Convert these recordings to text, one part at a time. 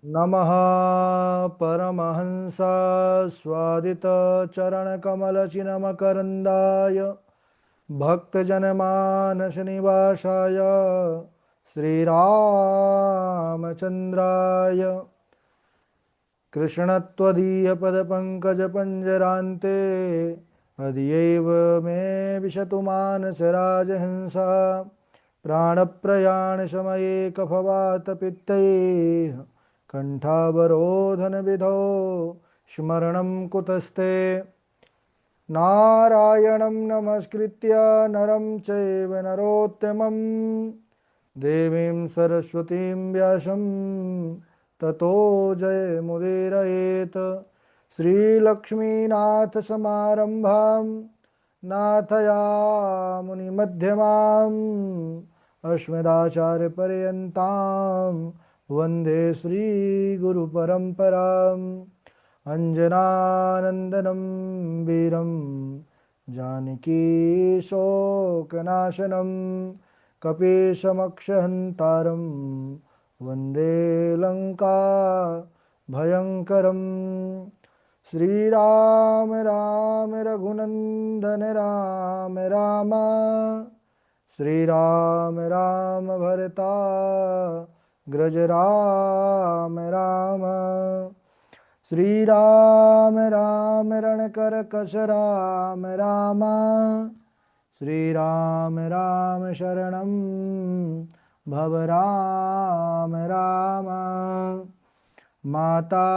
नमः परमहंस स्वादितचरणकमलचिन्मकरन्दाय भक्तजनमानसनिवासाय श्रीरामचन्द्राय कृष्णत्वदीयपदपङ्कजपञ्जरान्ते हृदयैव मे विशतु मानसराजहंसा प्राणप्रयाणसमये कफवातपित्तैः कण्ठावरोधनविधौ स्मरणं कुतस्ते नारायणं नमस्कृत्य नरं चैव नरोत्तमं देवीं सरस्वतीं व्यासं ततो जयमुदीरयेत् श्रीलक्ष्मीनाथसमारम्भां नाथयामुनिमध्यमाम् अस्मदाचार्यपर्यन्तां वन्दे श्रीगुरुपरम्पराम् अञ्जनानन्दनं वीरं जानकीशोकनाशनं कपीशमक्षहन्तारं वन्दे लङ्का भयङ्करं श्रीराम राम रघुनन्दन राम राम श्रीराम राम भरता ग्रज राम राम श्रीराम राम रणकरकश राम राम श्रीराम राम शरणं भव राम राम माता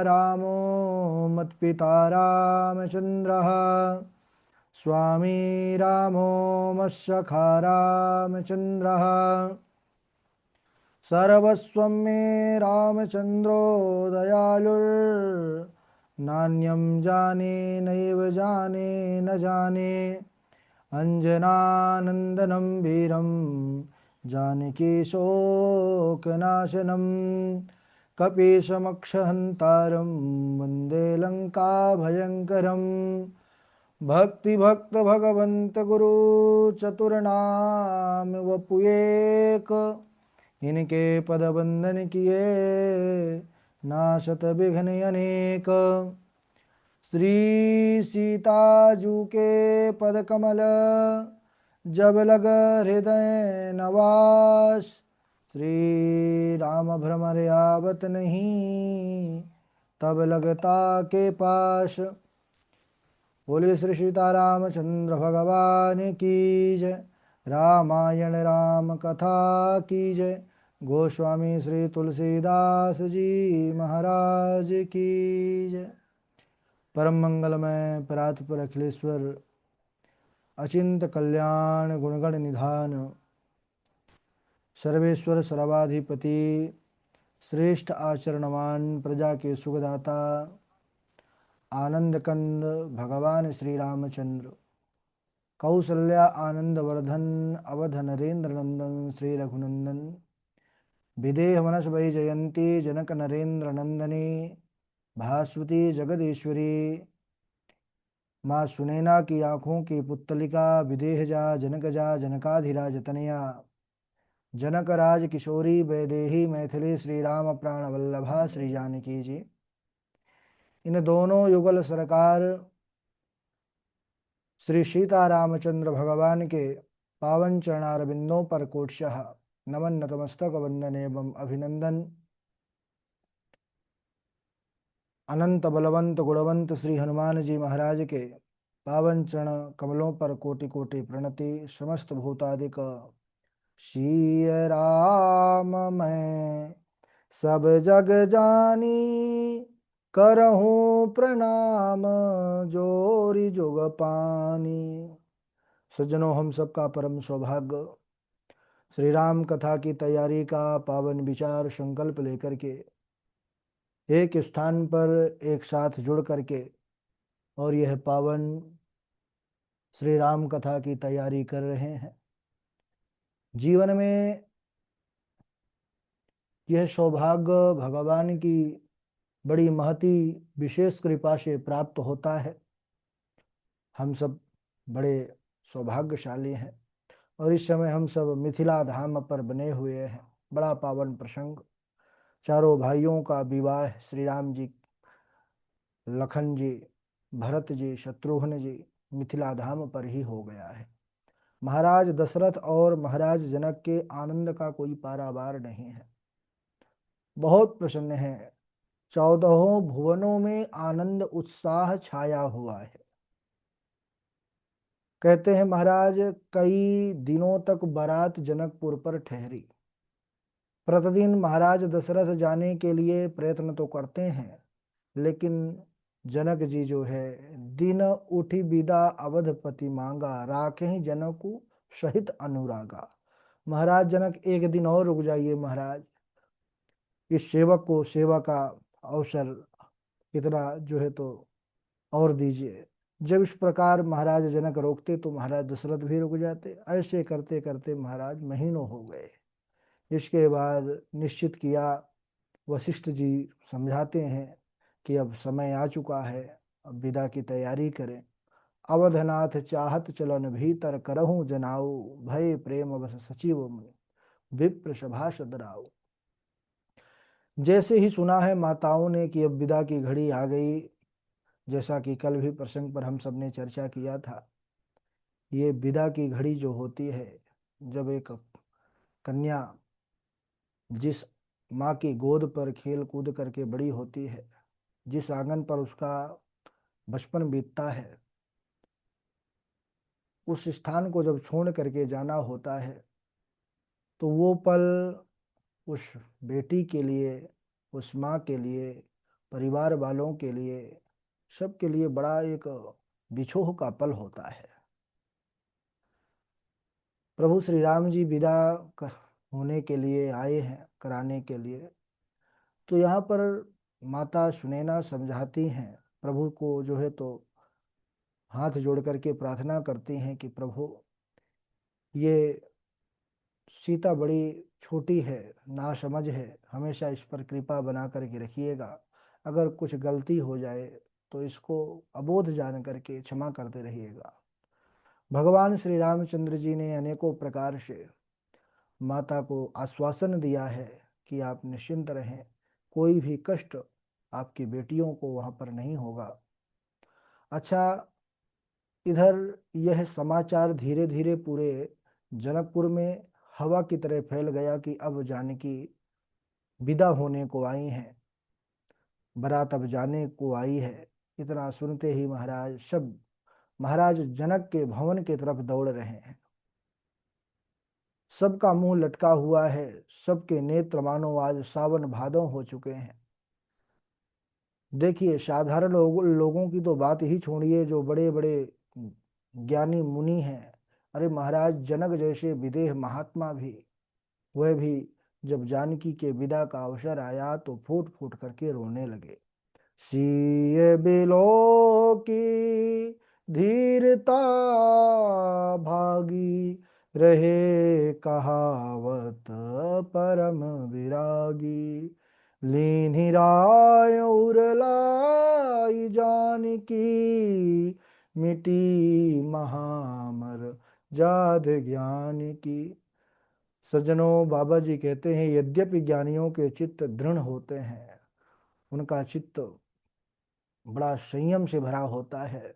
रामो मत्पिता रामचन्द्रः स्वामी रामो मत्सखा रामचन्द्रः सर्वस्वं मे रामचन्द्रो दयालुर्नान्यं जाने नैव जाने न जाने अञ्जनानन्दनं वीरं जानकीशोकनाशनं कपीशमक्षहन्तारं वन्दे लङ्काभयङ्करं भक्तिभक्त भगवन्त गुरु चतुर्नाम वपुएक इनके पद बंदन किए नाशत विघ्न अनेक श्री सीताजू के पद कमल जब लग हृदय नवास श्री राम भ्रमर आवत नहीं तब लगता के पास। बोले श्री सीतारामचंद्र भगवान की जय। रामायण राम कथा की जय। गोस्वामी श्री तुलसीदास जी महाराज की जय। परम मंगलमय परात्पर अखिलेश्वर अचिंत कल्याण गुणगण निधान सर्वेश्वर सर्वाधिपति श्रेष्ठ आचरणवान प्रजा के सुखदाता आनंद कंद भगवान श्री रामचंद्र कौसल्या आनंद वर्धन अवध नरेंद्र नंदन श्री रघुनंदन विदेह मनस वै जयंती जनक नरेंद्र नंदनी भास्वती जगदीश्वरी माँ सुनैना की आँखों की पुत्तलिका विदेहजा जनकजा जनकाधिराज तनया जनक राज किशोरी वैदेही मैथिली श्री राम प्राण वल्लभा श्री जानकी जी। इन दोनों युगल सरकार श्री सीतारामचंद्र भगवान के पावन चरणारविंदों पर कोटशः नमन नतमस्तक वंदन एवं अभिनंदन। अनंत बलवंत गुणवंत श्री हनुमान जी महाराज के पावन चरण कमलों पर कोटि कोटि प्रणति। समस्त भूतादिक सिय राम मैं सब जग जानी करहूँ प्रणाम जोरी जुग पानी। सज्जनों, हम सबका परम सौभाग्य श्री राम कथा की तैयारी का पावन विचार संकल्प लेकर के एक स्थान पर एक साथ जुड़ करके और यह पावन श्री राम कथा की तैयारी कर रहे हैं। जीवन में यह सौभाग्य भगवान की बड़ी महती विशेष कृपा से प्राप्त होता है। हम सब बड़े सौभाग्यशाली हैं और इस समय हम सब मिथिला धाम पर बने हुए हैं। बड़ा पावन प्रसंग। चारों भाइयों का विवाह श्री राम जी, लखन जी, भरत जी, शत्रुघ्न जी मिथिला धाम पर ही हो गया है। महाराज दशरथ और महाराज जनक के आनंद का कोई पारावार नहीं है, बहुत प्रसन्न है। चौदहों भुवनों में आनंद उत्साह छाया हुआ है। कहते हैं महाराज कई दिनों तक बारात जनकपुर पर ठहरी। प्रतिदिन महाराज दशरथ जाने के लिए प्रयत्न तो करते हैं, लेकिन जनक जी जो है, दिन उठी विदा अवधपति मांगा, राखें जनकु सहित अनुरागा। महाराज जनक एक दिन और रुक जाइए महाराज, इस सेवक को सेवा का अवसर इतना जो है तो और दीजिए। जब इस प्रकार महाराज जनक रोकते तो महाराज दशरथ भी रुक जाते। ऐसे करते करते महाराज महीनों हो गए। इसके बाद निश्चित किया, वशिष्ठ जी समझाते हैं कि अब समय आ चुका है, अब विदा की तैयारी करें। अवधनाथ चाहत चलन भीतर करहूं जनाऊ, भय प्रेम बस सचिव मुनि विप्र सभा सदराऊ। जैसे ही सुना है माताओं ने कि अब विदा की घड़ी आ गई, जैसा कि कल भी प्रसंग पर हम सब ने चर्चा किया था, ये विदा की घड़ी जो होती है, जब एक कन्या जिस माँ की गोद पर खेल कूद करके बड़ी होती है, जिस आंगन पर उसका बचपन बीतता है, उस स्थान को जब छोड़ करके जाना होता है, तो वो पल उस बेटी के लिए, उस माँ के लिए, परिवार वालों के लिए, सबके लिए बड़ा एक बिछोह का पल होता है। प्रभु श्री राम जी विदा होने के लिए आए हैं, कराने के लिए। तो यहाँ पर माता सुनैना समझाती हैं, प्रभु को जो है तो हाथ जोड़ करके प्रार्थना करती हैं कि प्रभु, ये सीता बड़ी छोटी है, नासमझ है, हमेशा इस पर कृपा बना करके रखिएगा। अगर कुछ गलती हो जाए तो इसको अबोध जान करके क्षमा करते रहिएगा। भगवान श्री रामचंद्र जी ने अनेकों प्रकार से माता को आश्वासन दिया है कि आप निश्चिंत रहें, कोई भी कष्ट आपकी बेटियों को वहाँ पर नहीं होगा। अच्छा, इधर यह समाचार धीरे धीरे पूरे जनकपुर में हवा की तरह फैल गया कि अब जानकी विदा होने को आई हैं, बारात अब जाने को आई है। इतना सुनते ही महाराज सब महाराज जनक के भवन की तरफ दौड़ रहे हैं। सबका मुंह लटका हुआ है, सबके नेत्र मानो आज सावन भादों हो चुके हैं। देखिए, साधारण लोगों की तो बात ही छोड़िए, जो बड़े बड़े ज्ञानी मुनि हैं, अरे महाराज जनक जैसे विदेह महात्मा भी, वह भी जब जानकी के विदा का अवसर आया तो फूट फूट करके रोने लगे। सिय बिलो की धीरता भागी, रहे कहावत परम विरागी। लीन्ही राय उरलाई जानकी, मिटी महामर जाद ज्ञान की। सज्जनों, बाबा जी कहते हैं यद्यपि ज्ञानियों के चित्त दृढ़ होते हैं, उनका चित्त बड़ा संयम से भरा होता है,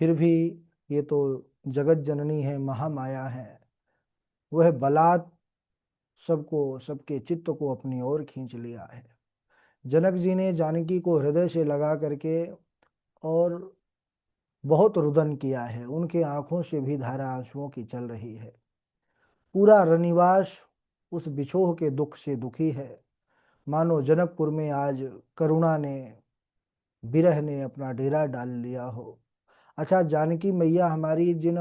फिर भी ये तो जगत जननी है, महामाया है, वह बलात् सबको, सबके चित्त को अपनी ओर खींच लिया है। जनक जी ने जानकी को हृदय से लगा करके और बहुत रुदन किया है, उनके आंखों से भी धारा आंसुओं की चल रही है। पूरा रनिवास उस बिछोह के दुख से दुखी है, मानो जनकपुर में आज करुणा ने, विरह ने अपना डेरा डाल लिया हो। अच्छा, जानकी मैया हमारी जिन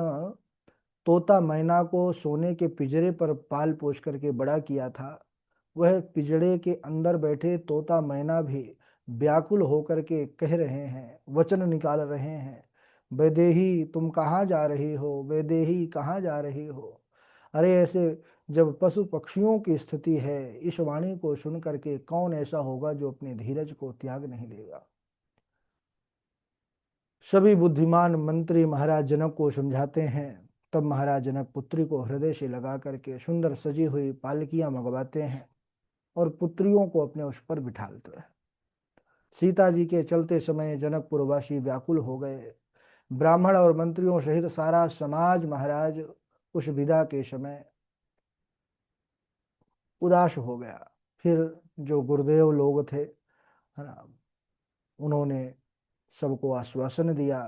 तोता मैना को सोने के पिंजरे पर पाल पोष करके बड़ा किया था, वह पिंजरे के अंदर बैठे तोता मैना भी व्याकुल होकर के कह रहे हैं, वचन निकाल रहे हैं, वैदेही तुम कहाँ जा रही हो, वैदेही कहाँ जा रही हो। अरे ऐसे जब पशु पक्षियों की स्थिति है, इस वाणी को सुन करके कौन ऐसा होगा जो अपने धीरज को त्याग नहीं लेगा। सभी बुद्धिमान मंत्री महाराज जनक को समझाते हैं। तब महाराज जनक पुत्री को हृदय से लगा करके सुंदर सजी हुई पालकियां मंगवाते हैं। और पुत्रियों को अपने उस पर बिठालते हैं। सीता जी के चलते समय जनकपुरवासी व्याकुल हो गए। ब्राह्मण और मंत्रियों सहित सारा समाज महाराज उस विदा के समय उदास हो गया। फिर जो गुरुदेव लोग थे, है ना, उन्होंने सबको आश्वासन दिया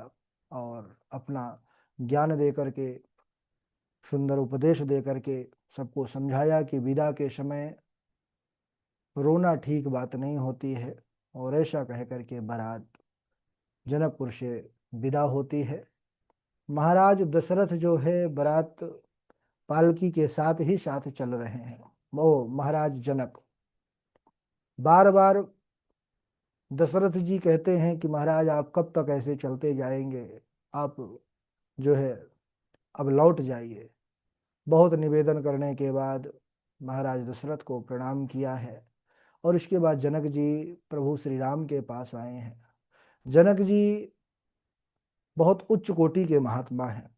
और अपना ज्ञान दे करके, सुंदर उपदेश दे करके सबको समझाया कि विदा के समय रोना ठीक बात नहीं होती है। और ऐसा कह करके बारात जनकपुर से विदा होती है। महाराज दशरथ जो है बारात पालकी के साथ ही साथ चल रहे हैं। वो महाराज जनक बार बार दशरथ जी कहते हैं कि महाराज आप कब तक ऐसे चलते जाएंगे, आप जो है अब लौट जाइए। बहुत निवेदन करने के बाद महाराज दशरथ को प्रणाम किया है और इसके बाद जनक जी प्रभु श्री राम के पास आए हैं। जनक जी बहुत उच्च कोटि के महात्मा हैं,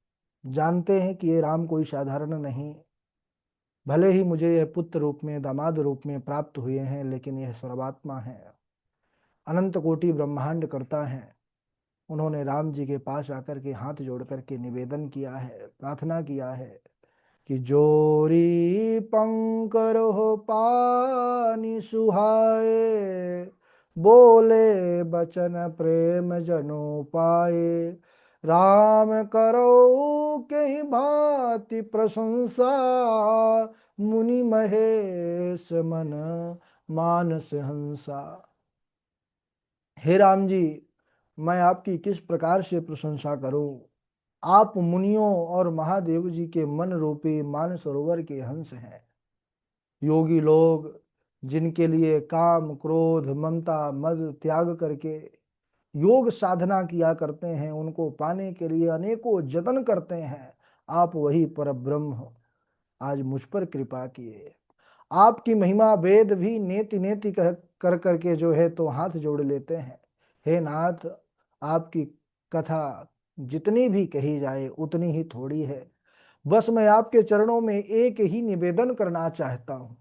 जानते हैं कि ये राम कोई साधारण नहीं। भले ही मुझे यह पुत्र रूप में, दामाद रूप में प्राप्त हुए हैं, लेकिन यह सर्वात्मा है, अनंत कोटि ब्रह्मांड करता है। उन्होंने राम जी के पास आकर के हाथ जोड़ करके निवेदन किया है, प्रार्थना किया है कि जोरी पंकर हो पानी सुहाए, बोले बचन प्रेम जनो पाए, राम करो के ही भांति प्रशंसा, मुनि महेश मन मानस हंसा। हे राम जी, मैं आपकी किस प्रकार से प्रशंसा करूं। आप मुनियों और महादेव जी के मन रूपी मानसरोवर के हंस हैं। योगी लोग जिनके लिए काम क्रोध ममता मद त्याग करके योग साधना किया करते हैं, उनको पाने के लिए अनेकों जतन करते हैं, आप वही परब्रह्म आज मुझ पर कृपा किए। आपकी महिमा वेद भी नेति नेति कह कर करके जो है तो हाथ जोड़ लेते हैं। हे नाथ, आपकी कथा जितनी भी कही जाए उतनी ही थोड़ी है। बस मैं आपके चरणों में एक ही निवेदन करना चाहता हूं।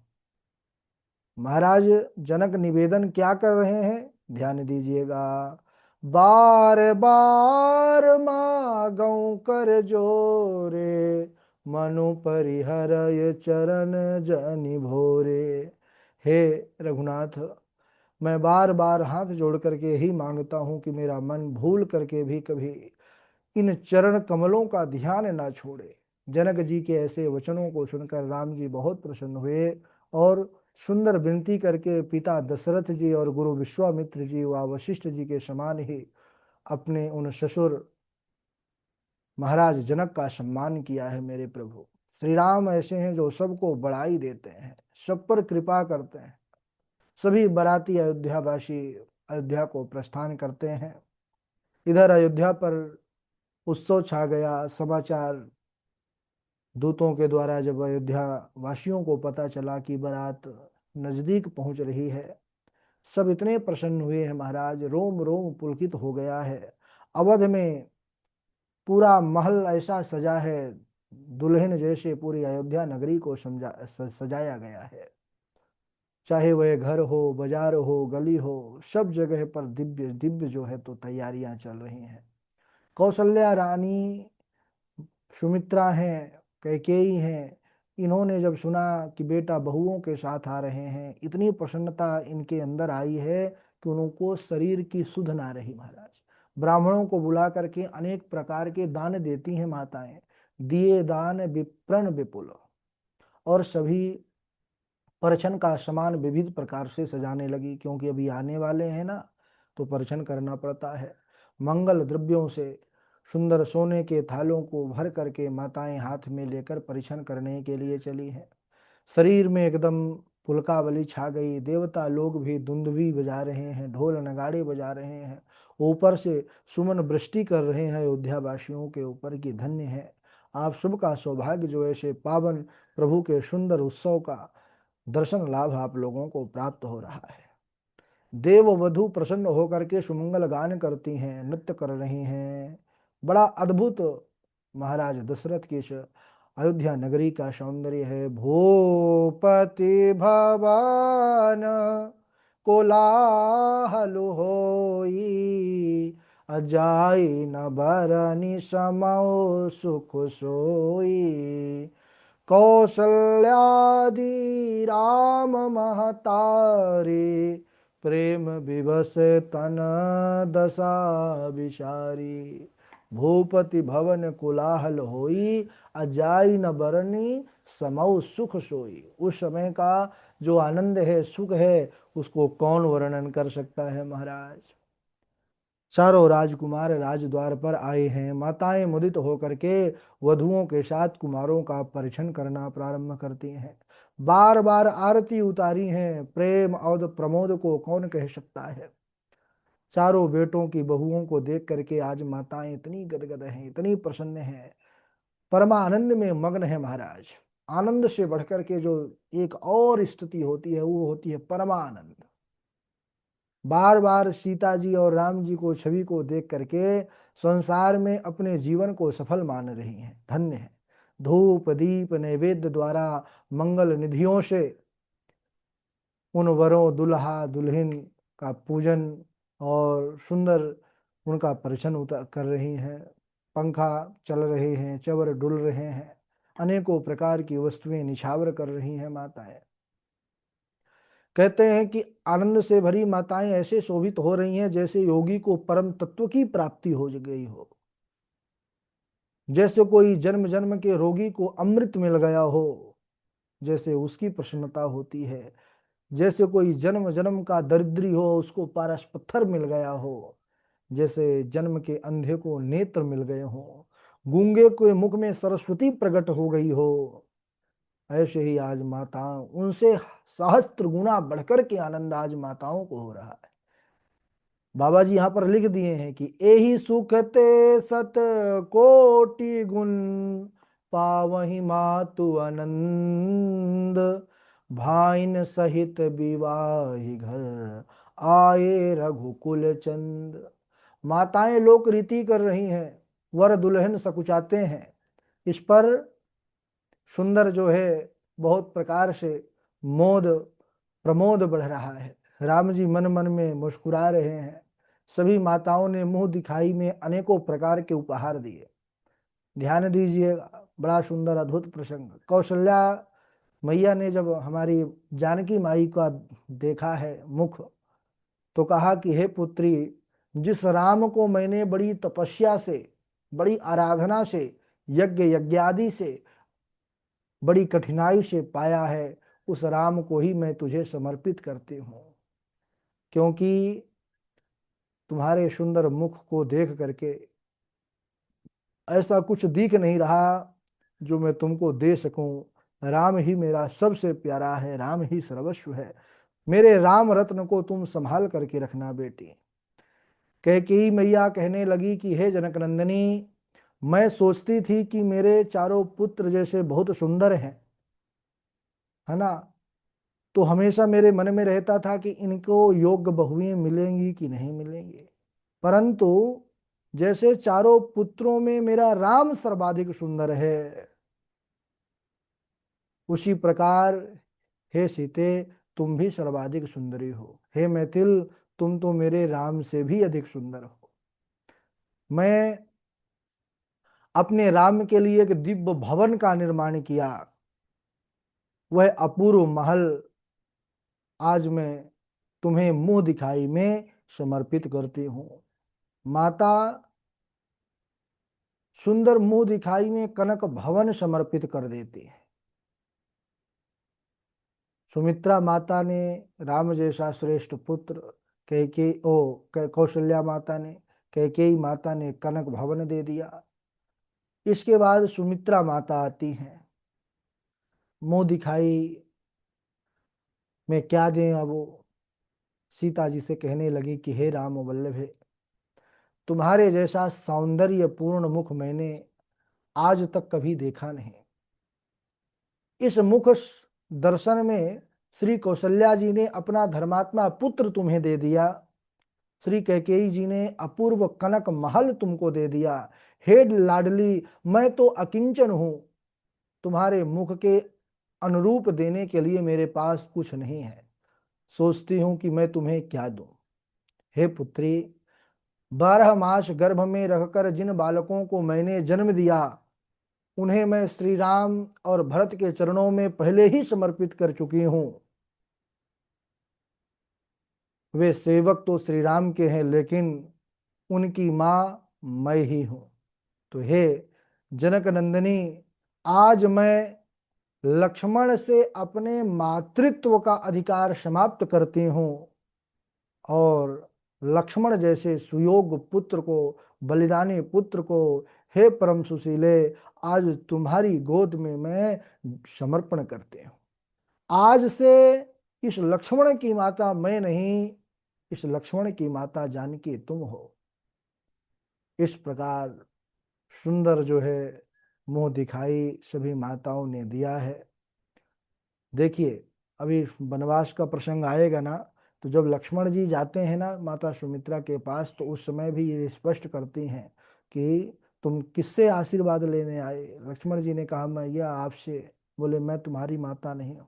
महाराज जनक निवेदन क्या कर रहे हैं, ध्यान दीजिएगा। बार बार मागऊं कर जोरे, मनु परिहरय चरण जनि भोरे। हे रघुनाथ, मैं बार बार हाथ जोड़ करके ही मांगता हूं कि मेरा मन भूल करके भी कभी इन चरण कमलों का ध्यान न छोड़े। जनक जी के ऐसे वचनों को सुनकर राम जी बहुत प्रसन्न हुए और सुंदर विनती करके पिता दशरथ जी और गुरु विश्वामित्र जी व वशिष्ठ जी के समान ही अपने उन ससुर महाराज जनक का सम्मान किया है। मेरे प्रभु श्री राम ऐसे हैं जो सबको बड़ाई देते हैं, सब पर कृपा करते हैं। सभी बाराती अयोध्यावासी अयोध्या को प्रस्थान करते हैं। इधर अयोध्या पर उत्सव छा गया। समाचार दूतों के द्वारा जब अयोध्या वासियों को पता चला कि बारात नजदीक पहुंच रही है, सब इतने प्रसन्न हुए हैं महाराज, रोम रोम पुलकित हो गया है। अवध में पूरा महल ऐसा सजा है, दुल्हन जैसे पूरी अयोध्या नगरी को सजाया गया है। चाहे वह घर हो, बाजार हो, गली हो, सब जगह पर दिव्य दिव्य जो है तो तैयारियां चल रही हैं। कौशल्या रानी, सुमित्रा हैं, कैकेयी हैं, इन्होंने जब सुना कि बेटा बहुओं के साथ आ रहे हैं, इतनी प्रसन्नता इनके अंदर आई है कि उनको शरीर की सुध ना रही महाराज। ब्राह्मणों को बुला करके अनेक प्रकार के दान देती हैं माताएं, दिए दान विप्रण विपुल, और सभी परछन का सामान विविध प्रकार से सजाने लगी, क्योंकि अभी आने वाले हैं ना, तो परछन करना पड़ता है। मंगल द्रव्यों से सुंदर सोने के थालों को भर करके माताएं हाथ में लेकर परिछन करने के लिए चली हैं। शरीर में एकदम पुलकावली छा गई। देवता लोग भी दुंदुभी बजा रहे हैं, ढोल नगाड़े बजा रहे हैं, ऊपर से सुमन वृष्टि कर रहे हैं अयोध्या वासियों के ऊपर की धन्य है आप सबका सौभाग्य जो ऐसे पावन प्रभु के सुंदर उत्सव का दर्शन लाभ आप लोगों को प्राप्त हो रहा है। देव वधु प्रसन्न होकर के सुमंगल गान करती हैं, नृत्य कर रही हैं। बड़ा अद्भुत महाराज दशरथ की अयोध्या नगरी का सौंदर्य है। भूपति भवन कोलाहल होई, अजाई न बरनि समौ सुख सोई। कौसल्यादि राम महतारी, प्रेम विवश तन दशा विचारी। भूपति भवन कोलाहल होई, अजाई न बरनी समौ सुख सोई। उस समय का जो आनंद है, सुख है, उसको कौन वर्णन कर सकता है महाराज। चारों राजकुमार राजद्वार पर आए हैं। माताएं मुदित होकर के वधुओं के साथ कुमारों का परिछन करना प्रारंभ करती हैं। बार बार आरती उतारी हैं। प्रेम और प्रमोद को कौन कह सकता है। चारों बेटों की बहुओं को देख करके आज माताएं इतनी गदगद हैं, इतनी प्रसन्न हैं, परमानंद में मग्न है महाराज। आनंद से बढ़कर के जो एक और स्थिति होती है, वो होती है परमानंद। बार बार सीता जी और राम जी को छवि को देख करके संसार में अपने जीवन को सफल मान रही हैं, धन्य है। धूप दीप नैवेद्य द्वारा मंगल निधियों से उन वरों दुल्हा दुल्हन का पूजन और सुंदर उनका परिछन कर रही हैं। पंखा चल रहे हैं, चवर डुल रहे हैं, अनेकों प्रकार की वस्तुएं निछावर कर रही हैं माताएं। कहते हैं कि आनंद से भरी माताएं ऐसे शोभित हो रही हैं जैसे योगी को परम तत्व की प्राप्ति हो गई हो, जैसे कोई जन्म जन्म के रोगी को अमृत मिल गया हो, जैसे उसकी प्रसन्नता होती है। जैसे कोई जन्म जन्म का दरिद्री हो, उसको पारस पत्थर मिल गया हो। जैसे जन्म के अंधे को नेत्र मिल गए हो, गूंगे के मुख में सरस्वती प्रकट हो गई हो, ऐसे ही आज माताओं उनसे सहस्त्र गुना बढ़कर के आनंद आज माताओं को हो रहा है। बाबा जी यहाँ पर लिख दिए हैं कि एहि सुख ते सत कोटि गुण, पावहि मातु आनंद, भाइन सहित विवाही घर, आए रघुकुल चंद। माताएं लोक रीति कर रही हैं, वर दुल्हन सकुचाते हैं। इस पर सुंदर जो है बहुत प्रकार से मोद प्रमोद बढ़ रहा है। राम जी मन मन में मुस्कुरा रहे हैं। सभी माताओं ने मुंह दिखाई में अनेकों प्रकार के उपहार दिए। ध्यान दीजिएगा, बड़ा सुंदर अद्भुत प्रसंग। कौशल्या मैया ने जब हमारी जानकी माई का देखा है मुख, तो कहा कि हे पुत्री, जिस राम को मैंने बड़ी तपस्या से, बड़ी आराधना से, यज्ञ यज्ञादि से, बड़ी कठिनाई से पाया है, उस राम को ही मैं तुझे समर्पित करती हूँ। क्योंकि तुम्हारे सुंदर मुख को देख करके ऐसा कुछ दिख नहीं रहा जो मैं तुमको दे सकूं। राम ही मेरा सबसे प्यारा है, राम ही सर्वस्व है। मेरे राम रत्न को तुम संभाल करके रखना बेटी। कैकेयी मैया कहने लगी कि हे जनक नंदिनी, मैं सोचती थी कि मेरे चारों पुत्र जैसे बहुत सुंदर हैं, है ना, तो हमेशा मेरे मन में रहता था कि इनको योग्य बहुएं मिलेंगी कि नहीं मिलेंगी। परंतु जैसे चारों पुत्रों में मेरा राम सर्वाधिक सुंदर है, उसी प्रकार हे सीते, तुम भी सर्वाधिक सुंदरी हो। हे मैथिल, तुम तो मेरे राम से भी अधिक सुंदर हो। मैं अपने राम के लिए एक दिव्य भवन का निर्माण किया। वह अपूर्व महल आज मैं तुम्हें मुंह दिखाई में समर्पित करती हूँ। माता सुंदर मुंह दिखाई में कनक भवन समर्पित कर देती है। सुमित्रा माता ने राम जैसा श्रेष्ठ पुत्र, कौशल्या माता ने, कैकेयी माता ने कनक भवन दे दिया। इसके बाद सुमित्रा माता आती हैं। मुंह दिखाई में क्या दें, अब वो सीता जी से कहने लगी कि हे राम वल्लभे, तुम्हारे जैसा सौंदर्य पूर्ण मुख मैंने आज तक कभी देखा नहीं। इस मुख दर्शन में श्री कौशल्या जी ने अपना धर्मात्मा पुत्र तुम्हें दे दिया। श्री कैकेयी जी ने अपूर्व कनक महल तुमको दे दिया। हे लाडली, मैं तो अकिंचन हूं, तुम्हारे मुख के अनुरूप देने के लिए मेरे पास कुछ नहीं है। सोचती हूं कि मैं तुम्हें क्या दूं। हे पुत्री, 12 मास गर्भ में रखकर जिन बालकों को मैंने जन्म दिया, उन्हें मैं श्री राम और भरत के चरणों में पहले ही समर्पित कर चुकी हूं। वे सेवक तो श्री राम के हैं, लेकिन उनकी मां मैं ही हूं। तो हे जनक नंदिनी, आज मैं लक्ष्मण से अपने मातृत्व का अधिकार समाप्त करती हूं और लक्ष्मण जैसे सुयोग पुत्र को, बलिदानी पुत्र को, हे परम सुशीले, आज तुम्हारी गोद में मैं समर्पण करती हूं। आज से इस लक्ष्मण की माता मैं नहीं, इस लक्ष्मण की माता जानकी तुम हो। इस प्रकार सुंदर जो है मुंह दिखाई सभी माताओं ने दिया है। देखिए, अभी वनवास का प्रसंग आएगा ना, तो जब लक्ष्मण जी जाते हैं ना माता सुमित्रा के पास, तो उस समय भी ये स्पष्ट करती हैं कि तुम किससे आशीर्वाद लेने आए। लक्ष्मण जी ने कहा मैं यह आपसे। बोले मैं तुम्हारी माता नहीं हूं।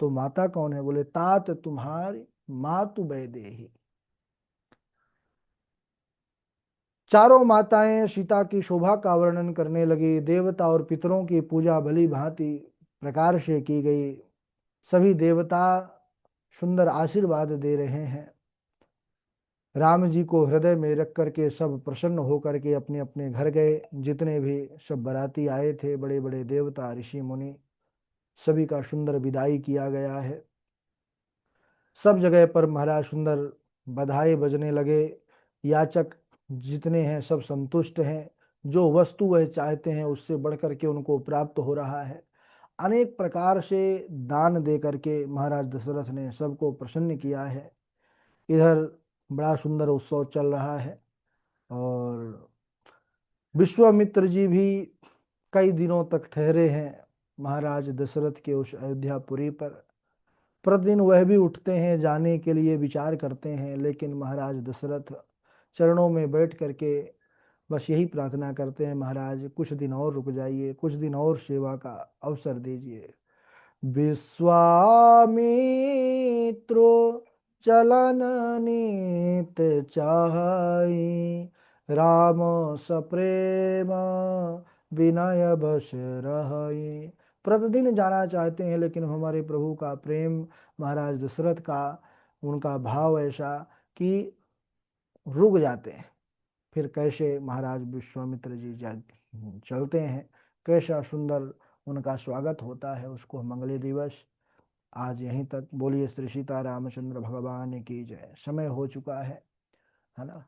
तो माता कौन है? बोले तात तुम्हारी मातु वैदेही। चारों माताएं सीता की शोभा का वर्णन करने लगी। देवता और पितरों की पूजा भली भांति प्रकार से की गई। सभी देवता सुंदर आशीर्वाद दे रहे हैं। राम जी को हृदय में रख करके सब प्रसन्न होकर के अपने अपने घर गए। जितने भी सब बाराती आए थे, बड़े बड़े देवता ऋषि मुनि, सभी का सुंदर विदाई किया गया है। सब जगह पर महाराज सुंदर बधाई बजने लगे। याचक जितने हैं सब संतुष्ट हैं। जो वस्तु वह चाहते हैं उससे बढ़ करके उनको प्राप्त हो रहा है। अनेक प्रकार से दान दे करके महाराज दशरथ ने सबको प्रसन्न किया है। इधर बड़ा सुंदर उत्सव चल रहा है और विश्वामित्र जी भी कई दिनों तक ठहरे हैं महाराज दशरथ के उस अयोध्यापुरी पर। प्रतिदिन वह भी उठते हैं, जाने के लिए विचार करते हैं, लेकिन महाराज दशरथ चरणों में बैठ करके बस यही प्रार्थना करते हैं, महाराज कुछ दिन और रुक जाइए, कुछ दिन और सेवा का अवसर दीजिए। विश्वामित्रो चलन नीत चाहि, राम सप्रेम विनय बस रहि। प्रतिदिन जाना चाहते हैं, लेकिन हमारे प्रभु का प्रेम, महाराज दशरथ का उनका भाव ऐसा कि रुक जाते हैं। फिर कैसे महाराज विश्वामित्र जी चलते हैं, कैसा सुंदर उनका स्वागत होता है। उसको मंगले दिवस आज यहीं तक। बोलिए श्री सीता रामचंद्र भगवान की जय। समय हो चुका है ना।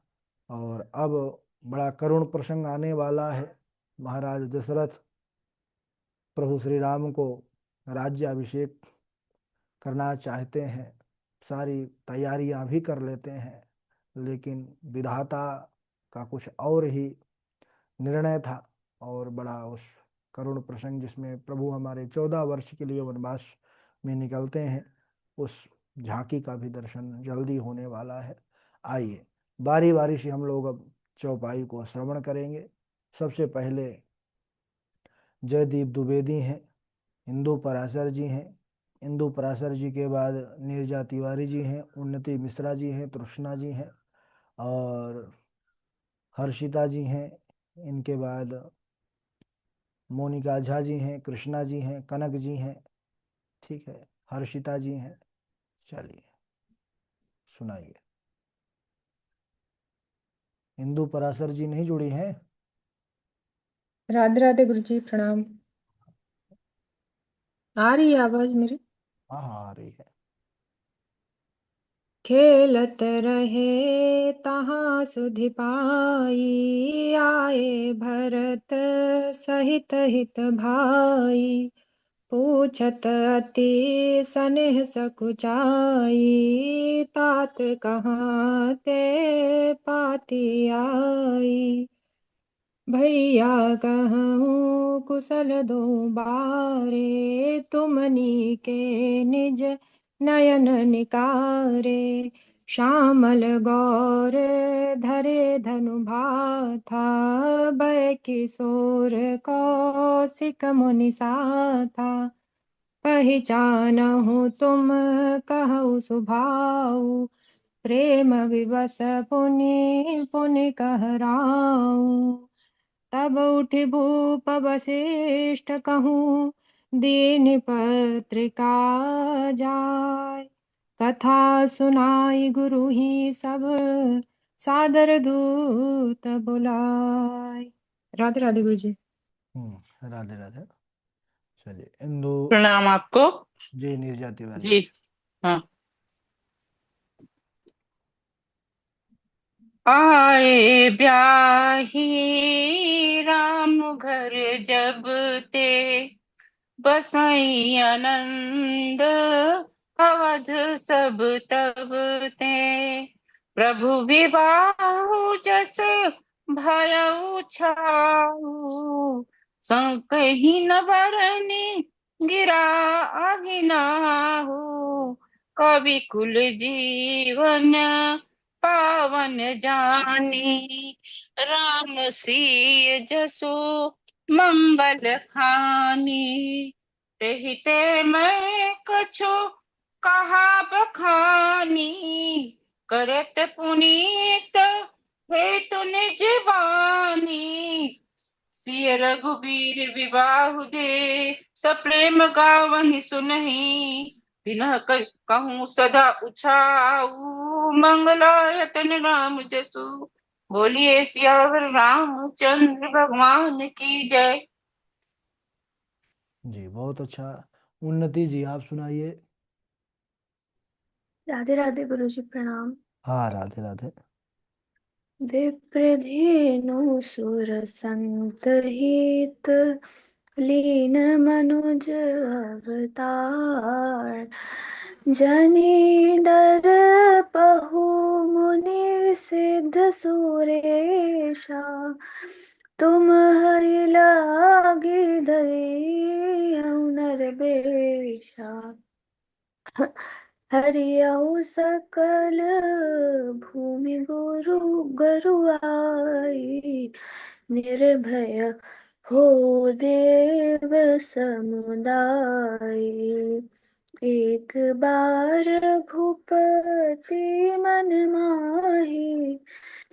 और अब बड़ा करुण प्रसंग आने वाला है। महाराज दशरथ प्रभु श्री राम को राज्याभिषेक करना चाहते हैं, सारी तैयारियां भी कर लेते हैं, लेकिन विधाता का कुछ और ही निर्णय था। और बड़ा उस करुण प्रसंग जिसमें प्रभु हमारे 14 वर्ष के लिए वनवास में निकलते हैं, उस झांकी का भी दर्शन जल्दी होने वाला है। आइए बारी बारी से हम लोग अब चौपाई को श्रवण करेंगे। सबसे पहले जयदीप द्विवेदी हैं, इंदु पराशर जी हैं। इंदु पराशर जी के बाद नीरजा तिवारी जी हैं, उन्नति मिश्रा जी हैं, तृष्णा जी हैं और हर्षिता जी हैं। इनके बाद मोनिका झा जी हैं, कृष्णा जी हैं, कनक जी हैं। ठीक है, हर्षिता जी हैं। चलिए सुनाइए। इंदु पराशर जी नहीं जुड़ी हैं? राधे राधे गुरु जी, प्रणाम। आ रही है आवाज मेरी? हाँ हाँ आ रही है। खेलत रहे तहाँ सुधि पाई, आए भरत सहित हित भाई। पूछत अति सनेह सकुचाई, तात कहाँ ते पाती आई। भैया कहूँ कुशल दो बारे, तुमनी के निज नयन निकारे। श्यामल गौर धरे धनु भाथा, भय किशोर कौशिक मुनि साथा। पहचानहु तुम कहु सुभाऊ, प्रेम विवश पुनि पुनि कहराऊ। तब उठि भूप वशिष्ठ कहूँ, दीन पत्रिका जाय। कथा सुनाई गुरु ही सब, सादर दूत बुलाय। राधे राधे गुरु जी। राधे राधे। चलिए इंदु प्रणाम आपको। जी नीरजा तिवारी जी जी। हाँ। आए ब्याही राम घर जब ते, बसई आनंद अवध सब तब ते। प्रभु विवाहु जस भयउ छाऊ, संकहि न बरनी गिरा अगिनाहु। कवि कुल जीवन पावन जानी, राम सिय जसु मंगल खानी। तेहि ते मैं कछु कहा बखानी, करत पुनीत हेतु निज बानी। सिय रघुबीर विबाहु दे, सप्रेम गावहि सुनहि। तिन्ह कहूँ सदा उछाऊ, मंगलायतन राम जसु। बोलिए सियावर रामचंद्र भगवान की जय। जी बहुत अच्छा। उन्नति जी आप सुनाइए। राधे राधे गुरु जी प्रणाम। हाँ राधे राधे। विप्रधेनु सुर संत हित, लीन मनुज अवतार। जनि डर पहु मुनि सिद्ध सुरेशा, तुम हरि लागी धरे नर बेशा। हरियऊ सकल भूमि गुरु गरुआई, निर्भय हो देव समुदाय। एक बार भूपति मन माही,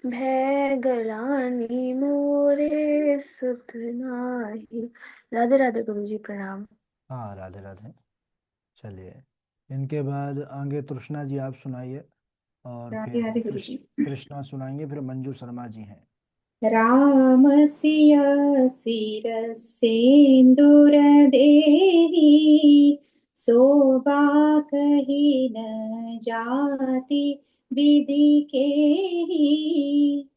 भय गलानी मोरे सुत नाही। राधे राधे गुरु जी प्रणाम। हाँ राधे राधे। चलिए इनके बाद आगे तृष्णा जी आप सुनाइए, और राधे फिर राधे गुरु जी। कृष्णा सुनाएंगे, फिर मंजू शर्मा जी हैं। राम सिया सिर सेंदूर देहि, शोभा कही न जाति विधि केहि।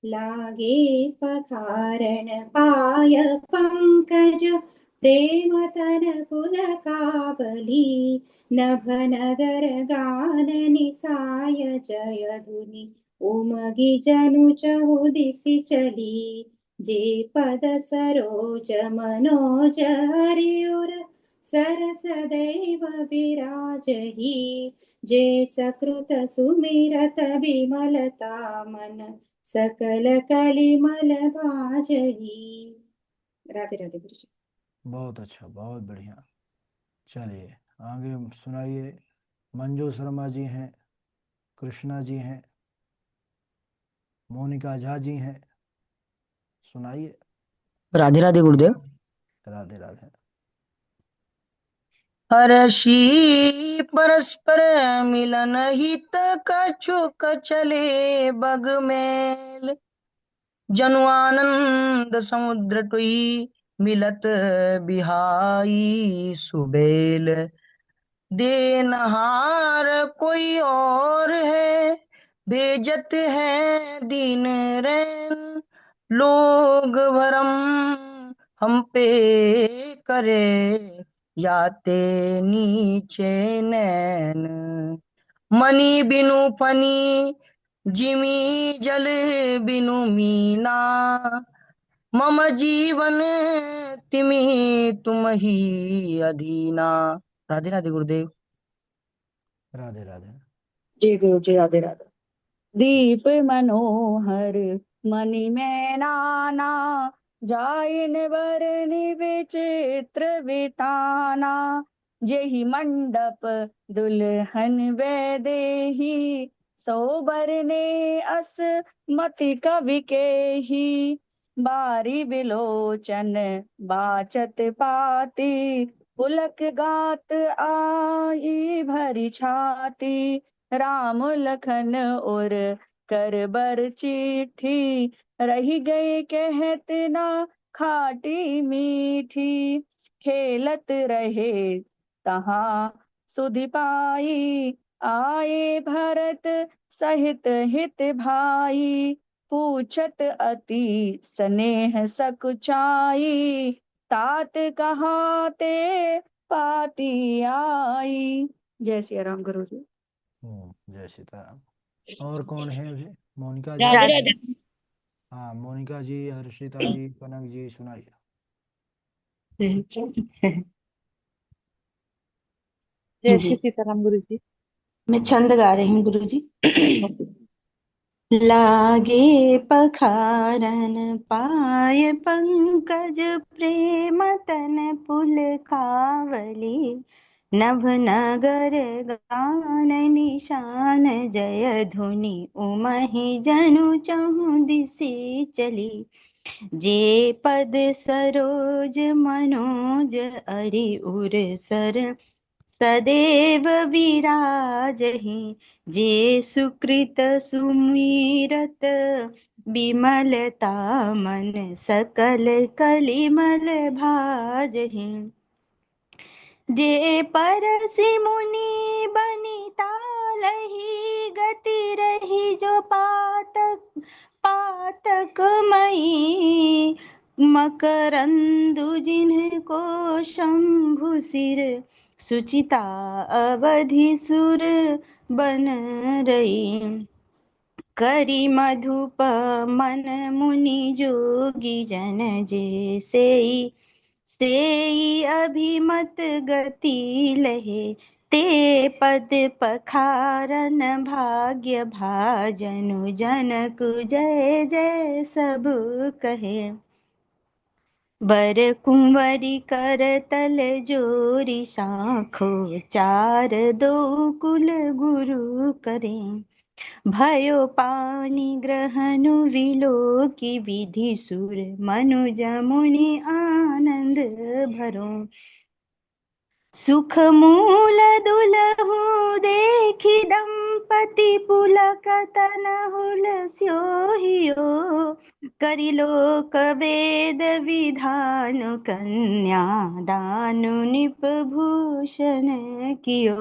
लागे पखारण पाय पंकज, प्रेम तन पुलकावली। नभ नगर गान निसाय जय धुनि, उमगी जनु चहुदिसि चली। जे पद सरोज मनोज हरिउर, सरस दैव विराजहि। जे सकृत सुमिरत विमलता मन, सकल कलिमल भाजही। राधे राधे गुरु जी। बहुत अच्छा, बहुत बढ़िया। चलिए आगे सुनाइए। मंजू शर्मा जी हैं, कृष्णा जी हैं, मोनिका झा जी हैं, सुनाइए। राधे राधे गुरुदेव। राधे राधे। हर्षी परस्पर मिलन हित, कछुक चले बग मेल। जनु आनंद समुद्र टुई, मिलत बिहाई सुबेल। देनहार कोई और है, भेजत है दीन रैन। लोग भरम हम पे करे, याते नीचे नैन। मणि बिनु फनी, जिमी जल बिनु मीना। मम जीवन तिमि तुम ही अधीना। राधे राधे गुरुदेव। राधे राधे। जय गुरु जी, राधे राधे। दीप मनोहर मणि में नाना, जाइन वरनि विचित्र विताना। जेहि मंडप दुल्हन वे देही, सोबरने अस मति कवि केही। बारी बिलोचन बाचत पाती, पुलक गात आई भरी छाती। राम लखन और करबर चिट्ठी, रही गए कहत ना खाटी मीठी। खेलत रहे तहाँ सुधि पाई, आए भरत सहित हित भाई। पूछत अति स्नेह सकुचाई, तात कहाँ ते पाती आई। जय सिया राम गुरु जी। जय सीताराम। और कौन है अभी? मोनिका जी? राधे राधे। हाँ, मोनिका जी, हर्षिता जी, कनक जी, सुनाइए। जय जी, श्री सीताराम गुरु जी। मैं छंद गा रही हूँ गुरु जी। लागे पखारन पाय पंकज, प्रेम तन पुलकावली। नभ नगर गान निशान, जय धुनि उमहि जनु चहु दिशि चली। जे पद सरोज मनोज अरि उर सर, सदैव विराजहि। जे सुकृत सुमिरत, विमलता मन सकल कलिमल भाजहि। जे परसि मुनि बनिता लही, गति रही जो पातक पातक मई। मकरंदु जिनको शंभु सिर, सुचिता अवधि सुर बन रही। करी मधुप मन मुनि जोगी जन, जे सेई अभिमत गति लहे। ते पद पखारन भाग्य भाजनु, जनक जय जय सब कहे। बर कुंवरी कर तल जोरी, शाखो चार दो कुल गुरु करें। भयो पानी ग्रहण विलो की विधि, सुर मनुज मुनि आनंद भरो। सुख मूल दुलहु देखी, दंपति पुलक तनहुल स्योहियो। करिलोक वेद विधान, कन्या दानु निप भूषण कियो।